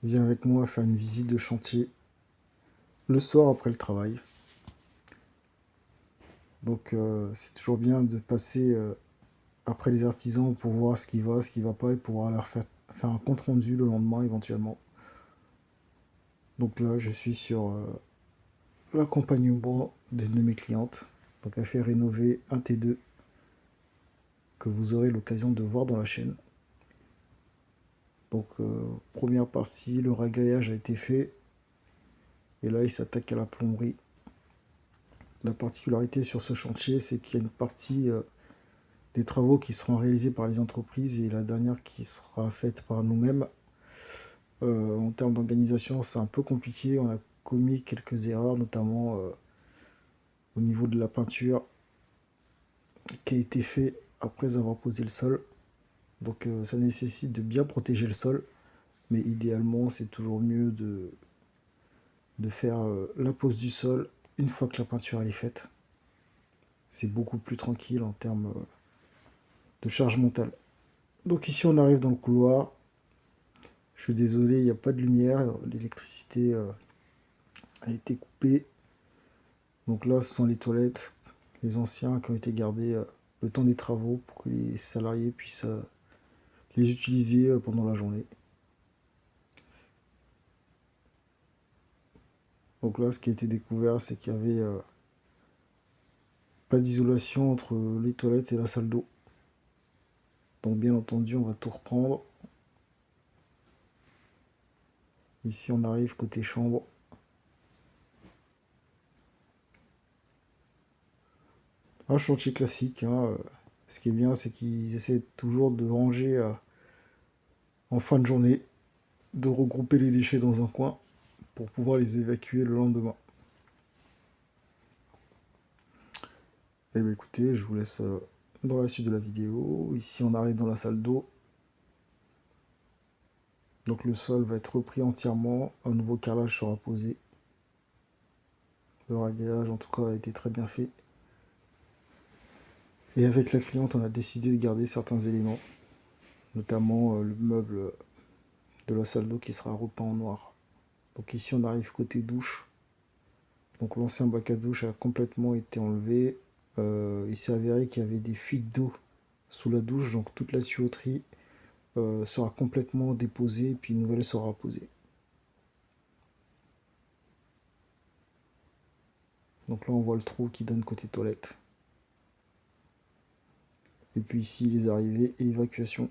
Viens avec moi faire une visite de chantier le soir après le travail. Donc c'est toujours bien de passer après les artisans pour voir ce qui va pas et pouvoir leur faire un compte rendu le lendemain éventuellement. Donc là je suis sur l'accompagnement d'une de mes clientes. Donc elle fait rénover un T2 que vous aurez l'occasion de voir dans la chaîne. Donc première partie, le ragayage a été fait et là il s'attaque à la plomberie. La particularité sur ce chantier, c'est qu'il y a une partie des travaux qui seront réalisés par les entreprises et la dernière qui sera faite par nous-mêmes. En termes d'organisation, c'est un peu compliqué. On a commis quelques erreurs, notamment au niveau de la peinture qui a été fait après avoir posé le sol. Donc ça nécessite de bien protéger le sol, mais idéalement c'est toujours mieux de faire la pose du sol une fois que la peinture elle est faite. C'est beaucoup plus tranquille en termes de charge mentale. Donc ici on arrive dans le couloir. Je suis désolé, il n'y a pas de lumière, l'électricité a été coupée. Donc là, ce sont les toilettes, les anciens qui ont été gardés le temps des travaux pour que les salariés puissent les utiliser pendant la journée. Donc là, ce qui a été découvert, c'est qu'il y avait pas d'isolation entre les toilettes et la salle d'eau. Donc bien entendu, on va tout reprendre. Ici, on arrive côté chambre. Un chantier classique, hein. Ce qui est bien, c'est qu'ils essaient toujours de ranger en fin de journée, de regrouper les déchets dans un coin pour pouvoir les évacuer le lendemain. Eh bien écoutez, je vous laisse dans la suite de la vidéo. Ici, on arrive dans la salle d'eau. Donc le sol va être repris entièrement. Un nouveau carrelage sera posé. Le ragage, en tout cas, a été très bien fait. Et avec la cliente, on a décidé de garder certains éléments, notamment le meuble de la salle d'eau qui sera repeint en noir. Donc ici, on arrive côté douche. Donc l'ancien bac à douche a complètement été enlevé. Il s'est avéré qu'il y avait des fuites d'eau sous la douche, donc toute la tuyauterie sera complètement déposée, puis une nouvelle sera posée. Donc là, on voit le trou qui donne côté toilette. Et puis ici, les arrivées et évacuation.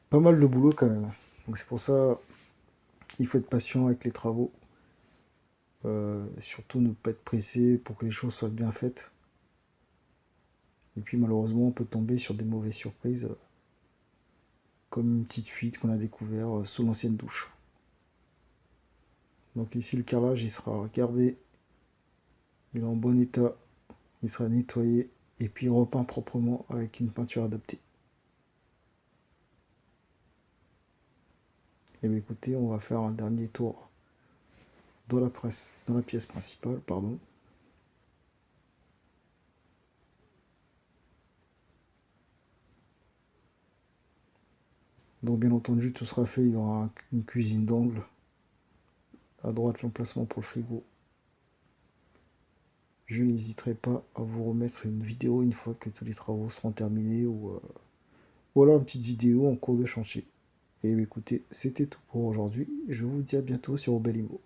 Pas mal de boulot quand même. Donc c'est pour ça, il faut être patient avec les travaux. Surtout ne pas être pressé pour que les choses soient bien faites. Et puis malheureusement, on peut tomber sur des mauvaises surprises, comme une petite fuite qu'on a découvert sous l'ancienne douche. Donc ici, le carrelage, il sera gardé. Il est en bon état. Il sera nettoyé et puis repeint proprement avec une peinture adaptée. Et bien écoutez, on va faire un dernier tour dans la pièce principale, pardon. Donc bien entendu, tout sera fait, il y aura une cuisine d'angle. À droite, l'emplacement pour le frigo. Je n'hésiterai pas à vous remettre une vidéo une fois que tous les travaux seront terminés ou alors une petite vidéo en cours de chantier. Et écoutez, c'était tout pour aujourd'hui. Je vous dis à bientôt sur Obelimo.